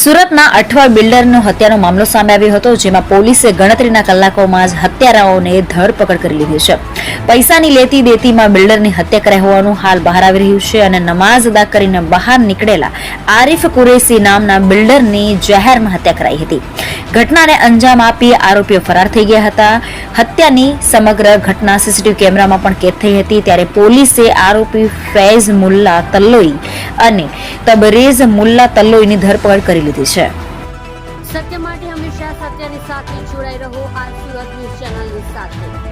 સુરતના અઠવા બિલ્ડરનો હત્યાનો મામલો સામે આવ્યો હતો, જેમાં પોલીસે ગણતરીના કલાકોમાં જ હત્યારાઓને ધરપકડ કરી લીધી છે. પૈસાની લેતી દેતીમાં બિલ્ડરની હત્યા કરાઈ હોવાનું હાલ બહાર આવી રહ્યું છે અને નમાઝ અદા કરીને બહાર નીકળેલા આરિફ કુરેશી નામના બિલ્ડરની જાહેરમાં હત્યા કરાઈ હતી. ઘટનાને અંજામ આપી આરોપીઓ ફરાર થઈ ગયા હતા. હત્યાની સમગ્ર ઘટના સીસીટીવી કેમેરામાં પણ કેદ થઈ હતી. ત્યારે પોલીસે આરોપી ફૈઝ મુલ્લા તલ્લોઈ અને તબરેઝ મુલ્લા તલ્લોઈની ધરપકડ કરી લીધી છે. સત્ય માટે હંમેશા સત્યની સાથે જોડાઈ રહો. આ સુરત ન્યૂઝ ચેનલની સાથે.